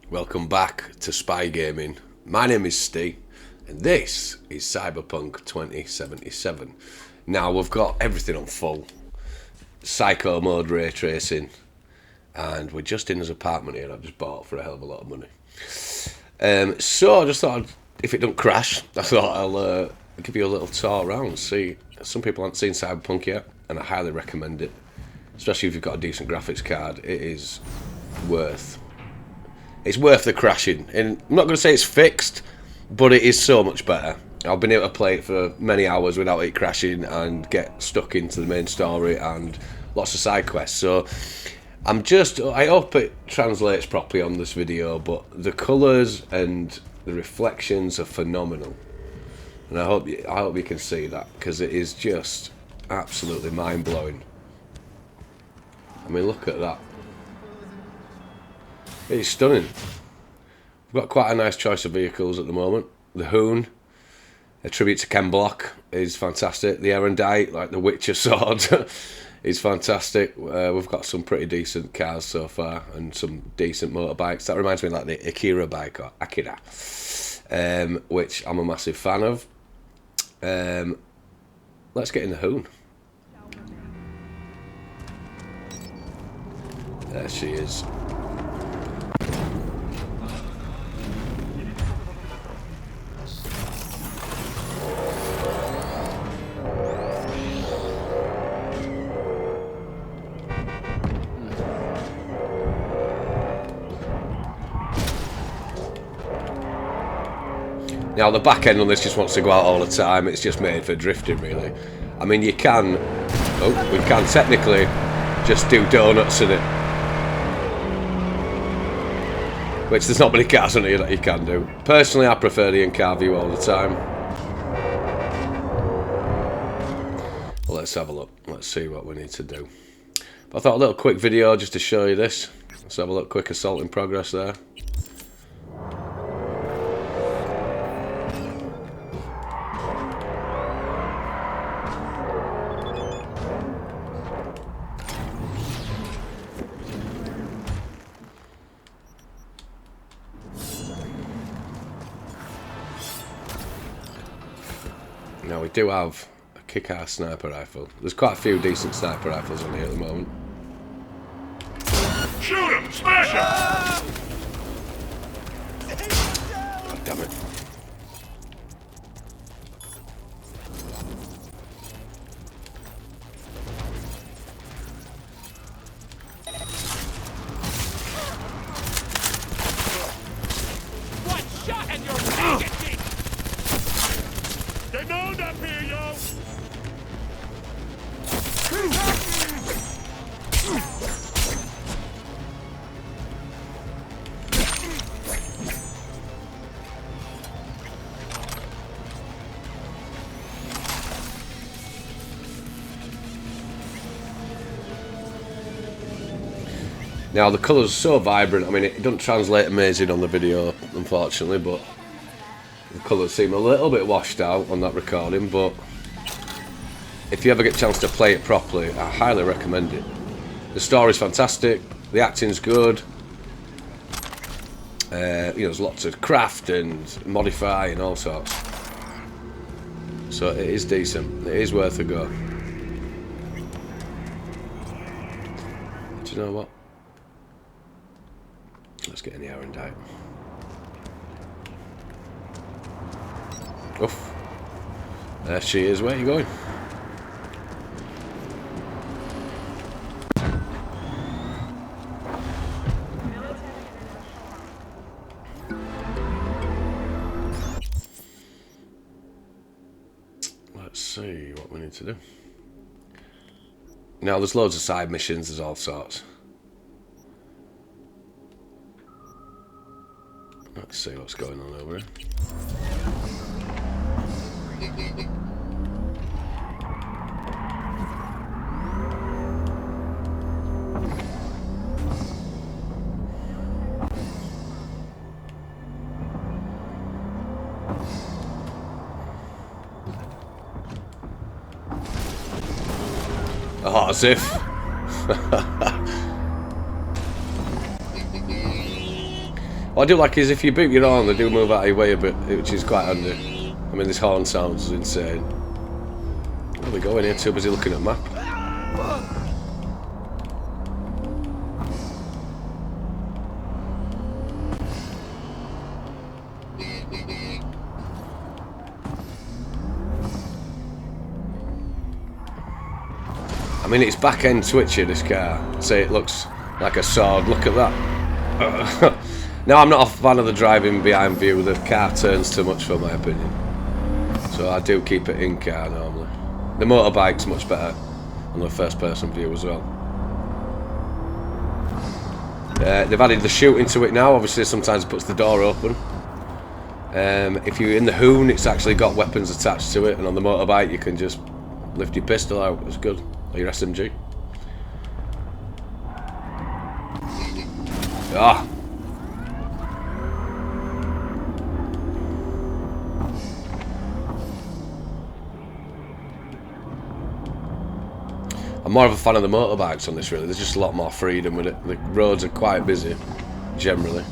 Welcome back to Spye Gaming. My name is Ste, and this is Cyberpunk 2077. Now we've got everything on full. Psycho mode, ray tracing, and we're just in his apartment here. I've just bought for a hell of a lot of money. So I just thought, if it don't crash, I thought I'll give you a little tour around. See, some people haven't seen Cyberpunk yet, and I highly recommend it. Especially if you've got a decent graphics card, it is worth. It's worth the crashing. And I'm not going to say it's fixed, but it is so much better. I've been able to play it for many hours without it crashing and get stuck into the main story and lots of side quests. So I hope it translates properly on this video, but the colours and the reflections are phenomenal. And I hope you can see that, because it is just absolutely mind-blowing. I mean, look at that. It's stunning. We've got quite a nice choice of vehicles at the moment. The Hoon, a tribute to Ken Block, is fantastic. The Erendite, like the Witcher sword, is fantastic. We've got some pretty decent cars so far, and some decent motorbikes. That reminds me of like the Akira bike, or Akira, which I'm a massive fan of. Let's get in the Hoon. There she is. Now the back end on this just wants to go out all the time. It's just made for drifting, really. I mean, we can technically just do donuts in it, which there's not many cars on here that you can do. Personally, I prefer the in-car view all the time. Well, let's have a look. Let's see what we need to do. But I thought a little quick video just to show you this. Let's have a look. Quick assault in progress there. Now we do have a kick-ass sniper rifle. There's quite a few decent sniper rifles on here at the moment. Shoot him! Smash him! God damn it. One shot and you're taking me! Get known up here, yo! Now the colours are so vibrant. I mean, it doesn't translate amazing on the video, unfortunately, but the colours seem a little bit washed out on that recording. But if you ever get a chance to play it properly, I highly recommend it. The story's fantastic, the acting's good. There's lots of craft and modify and all sorts. So it is decent. It is worth a go. Do you know what? Let's get in the Erendite. Oof. There she is. Where are you going? Let's see what we need to do. Now there's loads of side missions, there's all sorts. Let's see what's going on over here. Oh, as if. What I do like is if you boot your horn, they do move out of your way a bit, which is quite handy. I mean, this horn sounds insane. Where are we going here? Too busy looking at the map. I mean, it's back end twitchy, this car. Say it looks like a sword. Look at that. Now, I'm not a fan of the driving behind view. The car turns too much for my opinion. So I do keep it in car normally. The motorbike's much better on the first person view as well. They've added the shooting to it now. Obviously, sometimes it puts the door open. If you're in the hoon, it's actually got weapons attached to it. And on the motorbike, you can just lift your pistol out. It's good. Or your SMG. Ah. I'm more of a fan of the motorbikes on this, really. There's just a lot more freedom with it. The roads are quite busy, generally.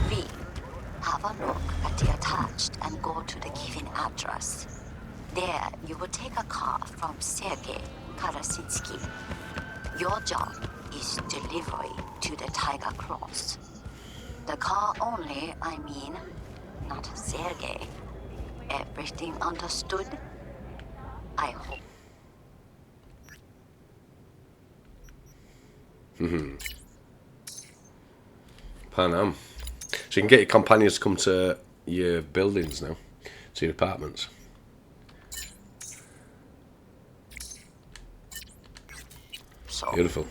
V, have a look at the attached and go to the given address. There, you will take a car from Sergei Karasinski. Your job is delivery to the Tiger Cross. The car only, I mean, not Sergei. Everything understood? I hope. Panam. So you can get your companions to come to your buildings now, to your apartments. So, Beautiful.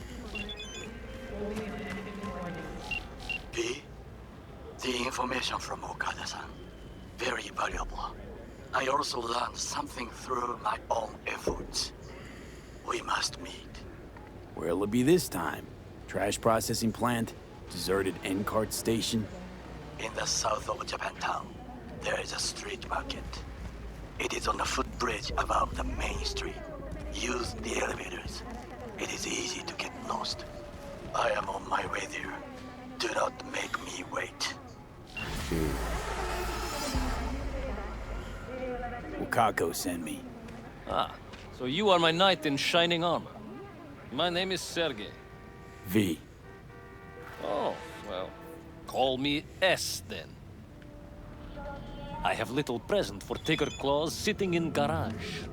B, the information from Okada-san, very valuable. I also learned something through my own efforts. We must meet. Where'll it be this time? Trash processing plant? Deserted N-cart station? In the south of Japantown, there is a street market. It is on the footbridge above the main street. Use the elevators. It is easy to get lost. I am on my way there. Do not make me wait. Wakako sent me. Ah, so you are my knight in shining armor. My name is Sergei. V. Oh, well, call me S then. I have little present for Tigger Claws sitting in garage.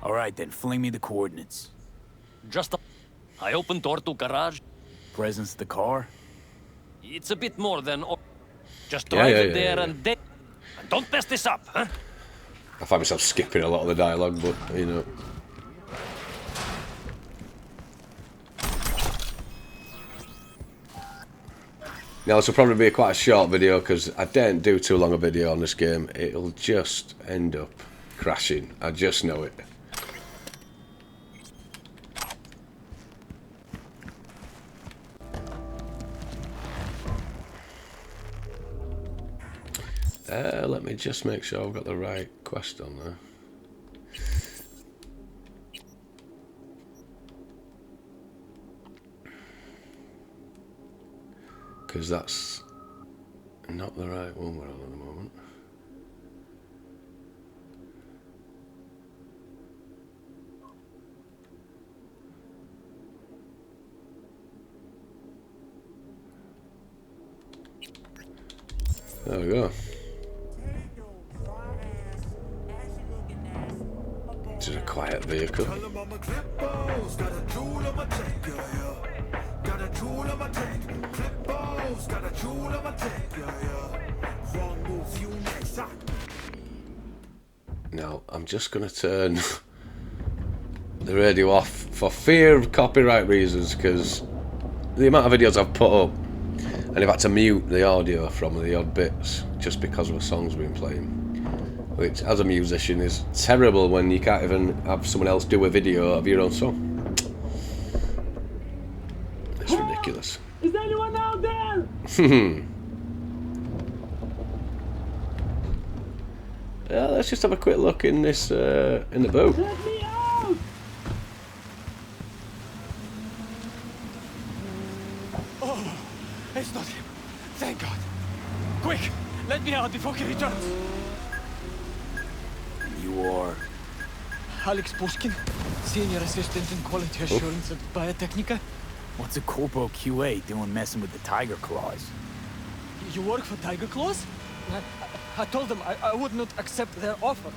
All right then, fling me the coordinates. Just a... I open door to garage. Presence the car? It's a bit more than... Just Yeah, drive yeah, it yeah, there yeah. and then... Don't mess this up, huh? I find myself skipping a lot of the dialogue, but, you know. Now, this will probably be quite a short video, because I daren't do too long a video on this game. It'll just end up crashing. I just know it. Let me just make sure I've got the right quest on there. Because that's not the right one we're on at the moment. There we go. This is a quiet vehicle. Now, I'm just going to turn the radio off for fear of copyright reasons, because the amount of videos I've put up, and I've had to mute the audio from the odd bits just because of a song's been playing, which, as a musician, is terrible when you can't even have someone else do a video of your own song. It's ridiculous. Is anyone out there? Yeah, let's just have a quick look in this in the boat. Let me out! before he returns. You are... Alex Pushkin, Senior Assistant in Quality Assurance at Biotechnica. What's a Corporal QA doing messing with the Tiger Claws? You work for Tiger Claws? I told them I would not accept their offer.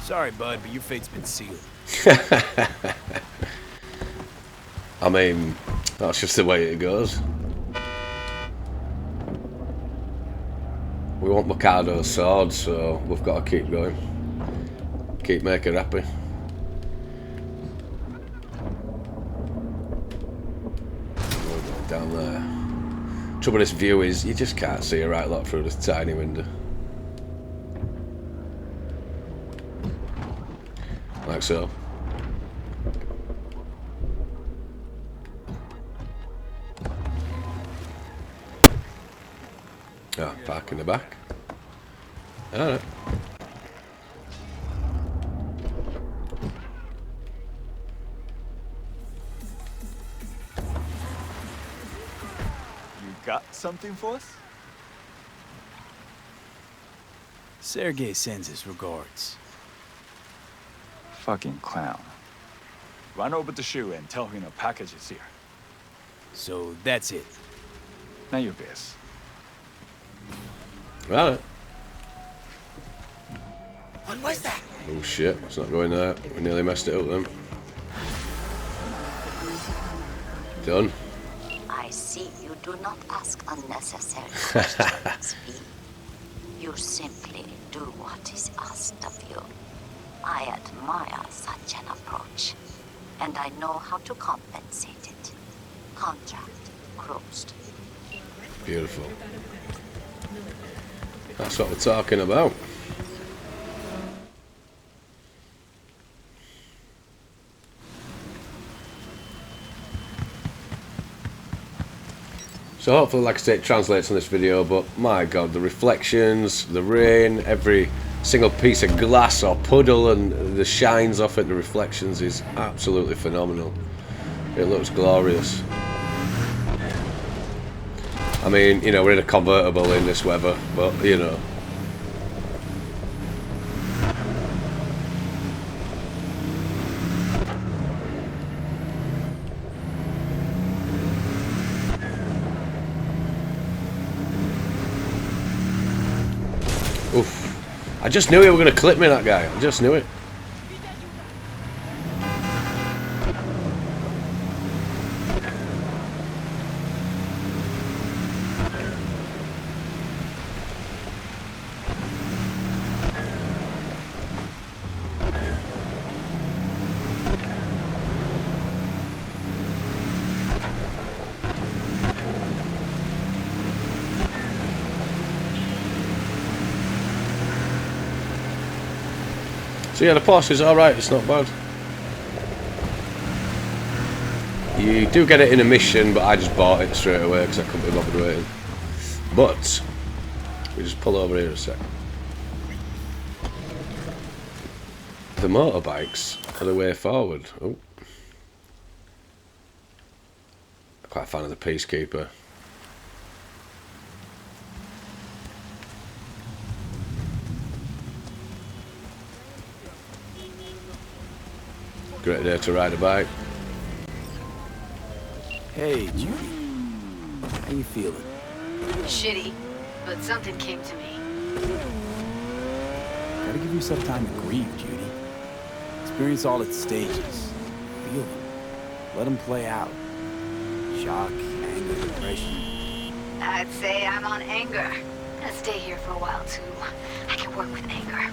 Sorry, bud, but your fate's been sealed. I mean, that's just the way it goes. We want Mikado's sword, so we've got to keep going. Keep making her happy. Down there. Trouble with this view is you just can't see a right lot through this tiny window. Like so. Ah, park in the back. Alright. Got something for us? Sergey sends his regards. Fucking clown. Run over to Shu and tell him a package is here. So that's it. Now your best. Alright. What was that? Oh shit, it's not going there. We nearly messed it up then. Done. I see you do not ask unnecessary questions, V. You simply do what is asked of you. I admire such an approach, and I know how to compensate it. Contract closed. Beautiful. That's what we're talking about. So hopefully, like I say, it translates on this video, but my god, the reflections, the rain, every single piece of glass or puddle and the shines off it, the reflections is absolutely phenomenal. It looks glorious. I mean, you know, we're in a convertible in this weather, but, you know. Oof. I just knew he was going to clip me, that guy. I just knew it. So yeah, the Porsche is alright, it's not bad. You do get it in a mission, but I just bought it straight away because I couldn't be bothered waiting. But, we just pull over here a sec. The motorbikes are the way forward. Oh. I'm quite a fan of the Peacekeeper. Great day to ride a bike. Hey, Judy. How you feeling? Shitty, but something came to me. Gotta give yourself time to grieve, Judy. Experience all its stages. Feel them. Let them play out. Shock, anger, depression. I'd say I'm on anger. Gonna stay here for a while, too. I can work with anger.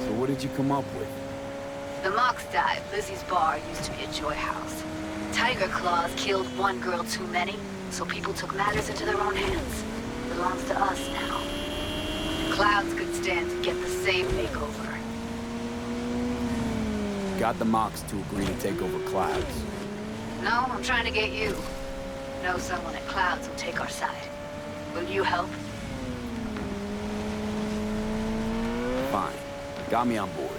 So what did you come up with? The Mox died. Lizzie's bar used to be a joy house. Tiger Claws killed one girl too many, so people took matters into their own hands. It belongs to us now. The Clouds could stand to get the same makeover. Got the Mox to agree to take over Clouds. No, I'm trying to get you. Know someone at Clouds will take our side. Will you help? Fine. Got me on board.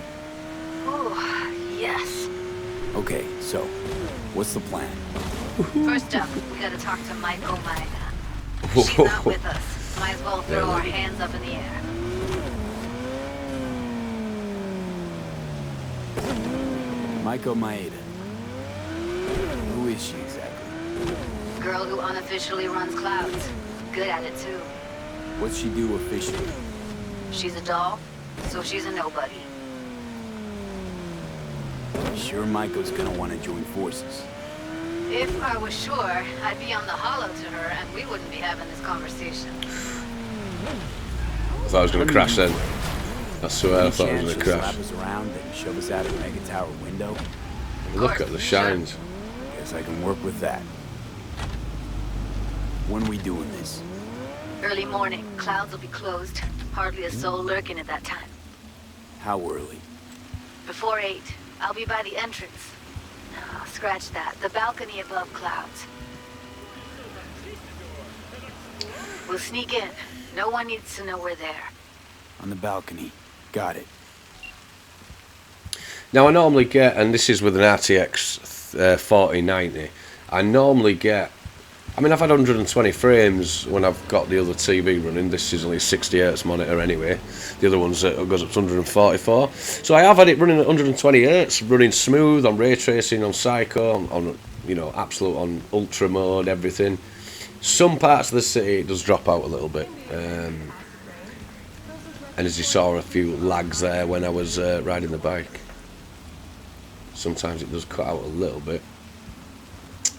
Oh, yes. Okay, so, what's the plan? First up, we gotta talk to Michael Maida. She's not with us. Might as well throw our hands up in the air. Maiko Maeda. Who is she exactly? Girl who unofficially runs clouds. Good at it too. What's she do officially? She's a doll, so she's a nobody. Sure Maiko's gonna want to join forces. If I was sure, I'd be on the hollow to her and we wouldn't be having this conversation. I thought I was going to crash then. I swear I thought I was going to crash. Slap us around and shove us out of the Mega Tower window? Look at the shines. Guess I can work with that. When we doing this? Early morning. Clouds will be closed. Hardly a soul lurking at that time. How early? Before 8. I'll be by the entrance. Oh, scratch that. The balcony above clouds. We'll sneak in. No one needs to know we're there. On the balcony. Got it. Now I normally get, and this is with an RTX 4090, I normally get, I mean I've had 120 frames when I've got the other TV running. This is only a 60Hz monitor anyway. The other one's goes up to 144. So I have had it running at 120Hz, running smooth on Raytracing, on Psycho, on you know, absolute, on ultra mode, everything. Some parts of the city it does drop out a little bit. And as you saw, a few lags there when I was riding the bike. Sometimes it does cut out a little bit.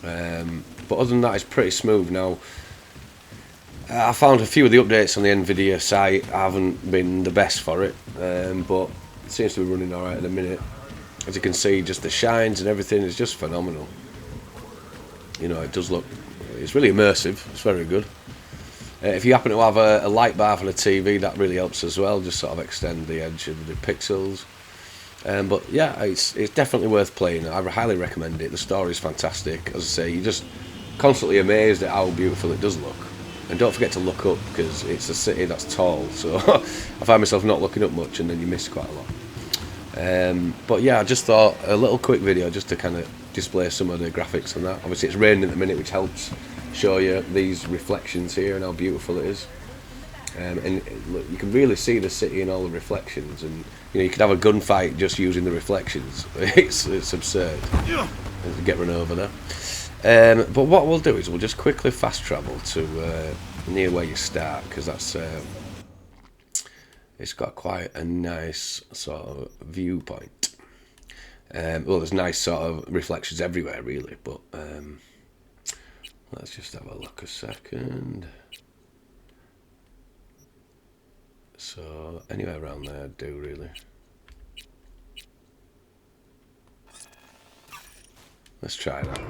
But other than that, it's pretty smooth now. I found a few of the updates on the Nvidia site haven't been the best for it, but it seems to be running alright at the minute. As you can see, just the shines and everything is just phenomenal. You know, it does look, it's really immersive, it's very good. If you happen to have a light bar for the TV, that really helps as well, just sort of extend the edge of the pixels. But yeah, it's definitely worth playing. I highly recommend it. The story is fantastic. As I say, you're just constantly amazed at how beautiful it does look. And don't forget to look up, because it's a city that's tall, so I find myself not looking up much and then you miss quite a lot. But yeah, I just thought a little quick video just to kind of display some of the graphics and that. Obviously it's raining at the minute, which helps show you these reflections here and how beautiful it is. And look, you can really see the city in all the reflections, and you know, you could have a gunfight just using the reflections. It's absurd. Get run over there. But what we'll do is we'll just quickly fast travel to near where you start, because that's it's got quite a nice sort of viewpoint. Well, there's nice sort of reflections everywhere really, but let's just have a look a second. So anywhere around there I'd do really. Let's try that.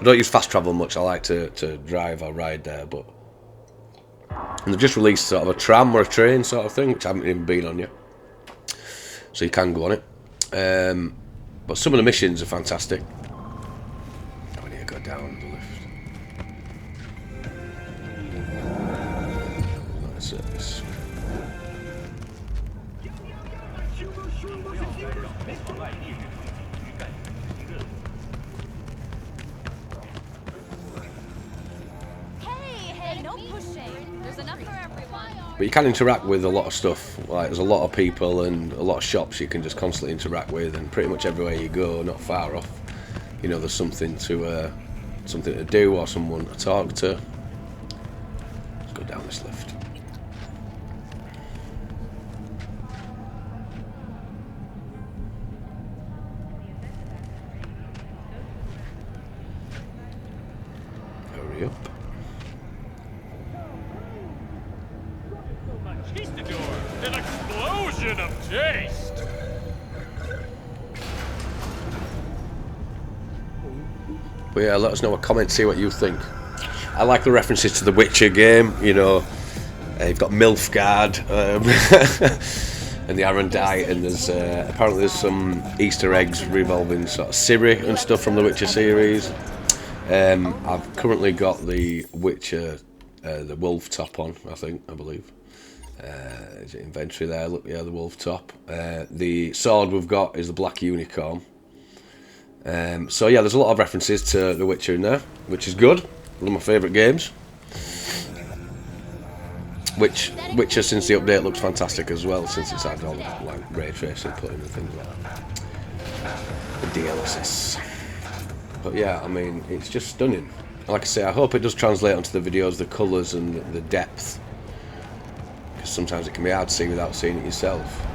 I don't use fast travel much. I like to drive or ride there, but and they've just released sort of a tram or a train sort of thing, which I haven't even been on yet. So you can go on it. But some of the missions are fantastic. I need to go down the lift. This. Hey, no pushing. There's enough for everyone. But you can interact with a lot of stuff. Like there's a lot of people and a lot of shops you can just constantly interact with, and pretty much everywhere you go, not far off, you know, there's something to do or someone to talk to. Let's go down this lift. Hurry up. An explosion of taste! But yeah, let us know a comment, see what you think. I like the references to the Witcher game, you know. You've got Milfgard and the Arendite, and there's apparently there's some Easter eggs revolving sort of Ciri and stuff from the Witcher series. I've currently got the Witcher, the wolf top on, I believe. Is it inventory there? Look, yeah, the wolf top. The sword we've got is the black unicorn. So yeah, there's a lot of references to The Witcher in there, which is good. One of my favourite games. Witcher since the update looks fantastic as well, since it's had all like ray tracing put in and things like that. The DLSS. But yeah, I mean, it's just stunning. Like I say, I hope it does translate onto the videos, the colours and the depth. Because sometimes it can be hard to see without seeing it yourself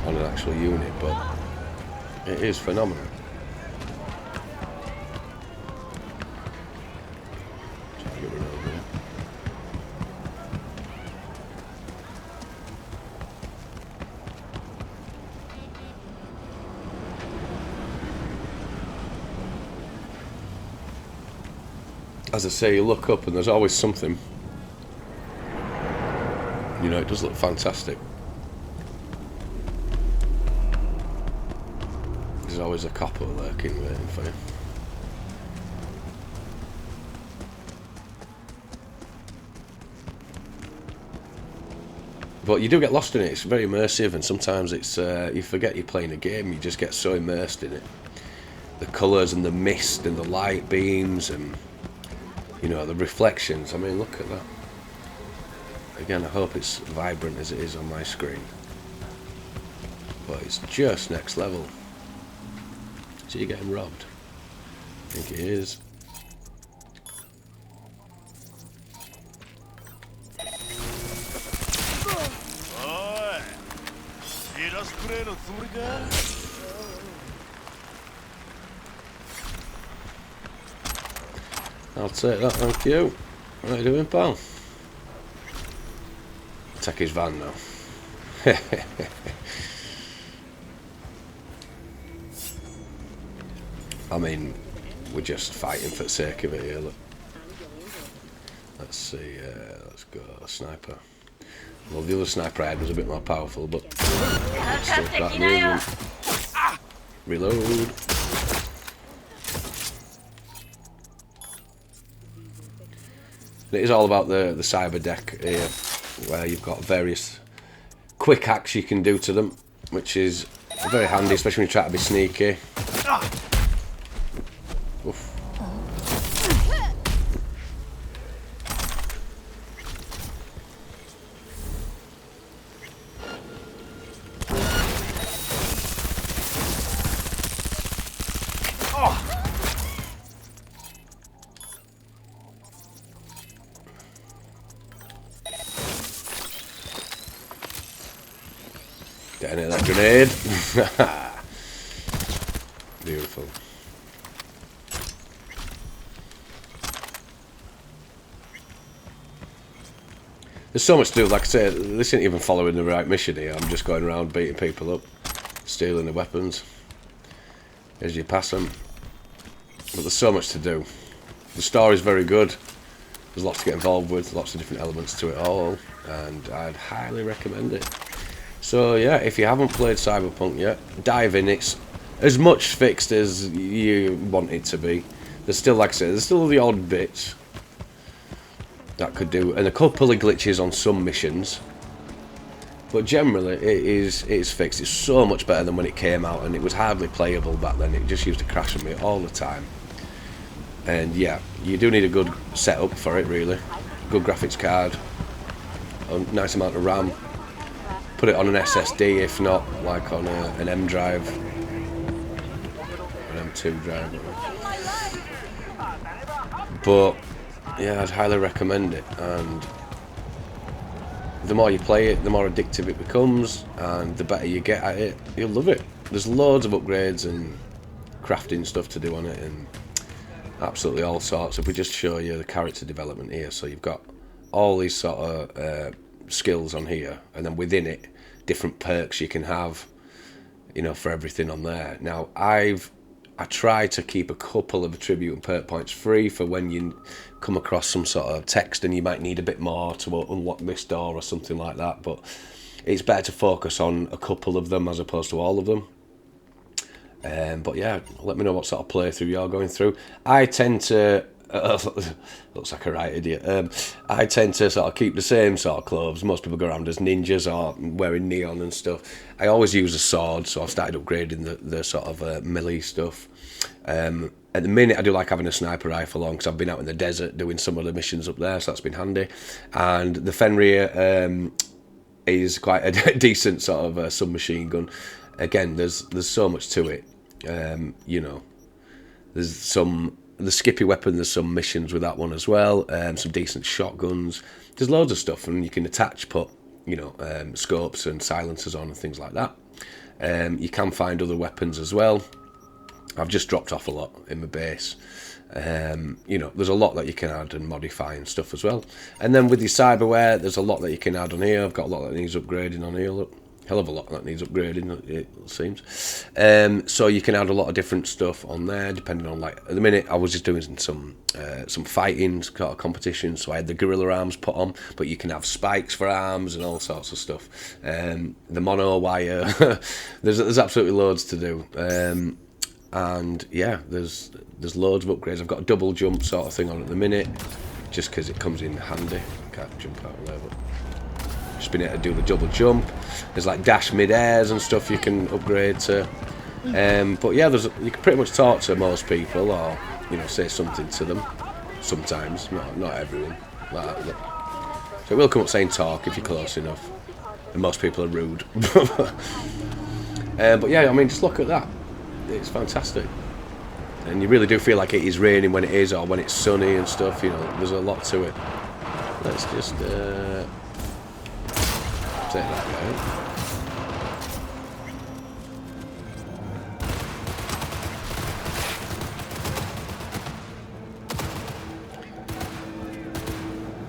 on an actual unit, but it is phenomenal. As I say, you look up and there's always something. You know, it does look fantastic. There's always a copper lurking, waiting for you. But you do get lost in it. It's very immersive, and sometimes it's you forget you're playing a game. You just get so immersed in it. The colours and the mist and the light beams and, you know, the reflections. I mean, look at that. Again, I hope it's vibrant as it is on my screen. But it's just next level. So you're getting robbed. I think it is. I'll take that, thank you. What are you doing, pal? Take his van now. I mean, we're just fighting for the sake of it here, look. Let's see, let's go, sniper. Well, the other sniper I had was a bit more powerful, but still got movement. Reload. It is all about the cyber deck here, where you've got various quick hacks you can do to them, which is very handy, especially when you try to be sneaky. Oof. Detonate that grenade. Beautiful. There's so much to do. Like I said, this isn't even following the right mission here. I'm just going around beating people up, stealing the weapons as you pass them. But there's so much to do. The story's very good. There's lots to get involved with, lots of different elements to it all, and I'd highly recommend it. So yeah, if you haven't played Cyberpunk yet, dive in. It's as much fixed as you want it to be. There's still, like I said, there's still the odd bits that could do, and a couple of glitches on some missions. But generally, it is fixed. It's so much better than when it came out, and it was hardly playable back then. It just used to crash on me all the time. And yeah, you do need a good setup for it, really. Good graphics card, a nice amount of RAM. Put it on an SSD, if not like on an M drive, an M2 drive. But yeah, I'd highly recommend it. And the more you play it, the more addictive it becomes, and the better you get at it, you'll love it. There's loads of upgrades and crafting stuff to do on it, and absolutely all sorts. If we just show you the character development here, so you've got all these sort of skills on here, and then within it, different perks you can have, you know, for everything on there. Now, I try to keep a couple of attribute and perk points free for when you come across some sort of text and you might need a bit more to unlock this door or something like that, but it's better to focus on a couple of them as opposed to all of them. But yeah, let me know what sort of playthrough you're going through. I tend to Looks like a right idiot. I tend to sort of keep the same sort of clothes. Most people go around as ninjas or wearing neon and stuff. I always use a sword, so I've started upgrading the sort of melee stuff. At the minute, I do like having a sniper rifle on because I've been out in the desert doing some of the missions up there, so that's been handy. And the Fenrir is quite a decent sort of submachine gun. Again, there's so much to it. You know, there's the Skippy weapon. There's some missions with that one as well. Some decent shotguns. There's loads of stuff, and you can put you know, scopes and silencers on and things like that. You can find other weapons as well. I've just dropped off a lot in my base. You know, there's a lot that you can add and modify and stuff as well. And then with your cyberware, there's a lot that you can add on here. I've got a lot that needs upgrading on here. Look, hell of a lot that needs upgrading, it seems. So you can add a lot of different stuff on there, depending on, like, at the minute I was just doing some fighting sort of competitions, so I had the gorilla arms put on, but you can have spikes for arms and all sorts of stuff. The mono wire, there's absolutely loads to do. And yeah, there's loads of upgrades. I've got a double jump sort of thing on at the minute, just because it comes in handy. Can't jump out of there, but just been able to do the double jump. There's like dash mid-airs and stuff you can upgrade to. But yeah, you can pretty much talk to most people, or you know, say something to them. Sometimes, not everyone. Like that, look. So it will come up saying talk if you're close enough, and most people are rude. But yeah, I mean, just look at that. It's fantastic, and you really do feel like it is raining when it is, or when it's sunny and stuff. You know, there's a lot to it. Let's just take that out.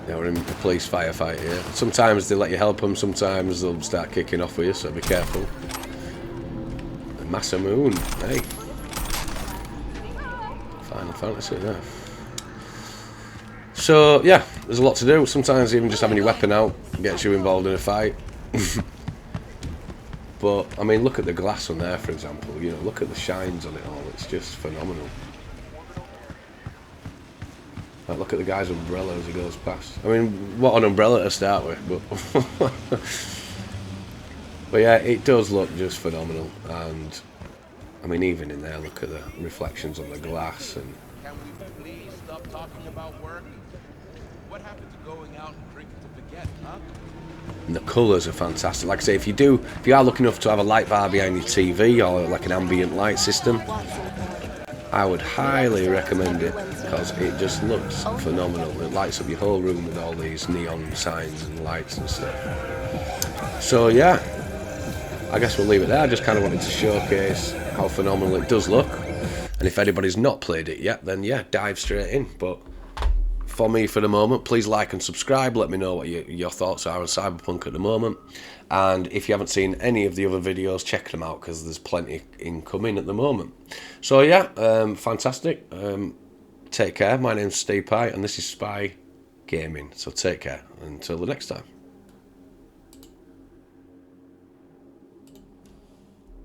Now we're in a police firefight here. Sometimes they let you help them, sometimes they'll start kicking off with you, so be careful. Massa Moon, hey. Final Fantasy there. So yeah, there's a lot to do. Sometimes even just having your weapon out gets you involved in a fight. But I mean, look at the glass on there, for example. You know, look at the shines on it all. It's just phenomenal. Like, look at the guy's umbrella as he goes past. I mean, what an umbrella to start with, but but yeah, it does look just phenomenal. And I mean, even in there, look at the reflections on the glass. And can we please stop talking about work? What happened to going out and drinking to forget, huh? And the colours are fantastic. Like I say, if you are lucky enough to have a light bar behind your TV or like an ambient light system, I would highly recommend it, because it just looks phenomenal. It lights up your whole room with all these neon signs and lights and stuff. So yeah, I guess we'll leave it there. I just kind of wanted to showcase how phenomenal it does look. And if anybody's not played it yet, then yeah, dive straight in. But for me, for the moment, please like and subscribe. Let me know what your thoughts are on Cyberpunk at the moment. And if you haven't seen any of the other videos, check them out, because there's plenty incoming at the moment. So yeah, fantastic. Take care. My name's Ste Pye, and this is Spye Gaming. So take care. Until the next time.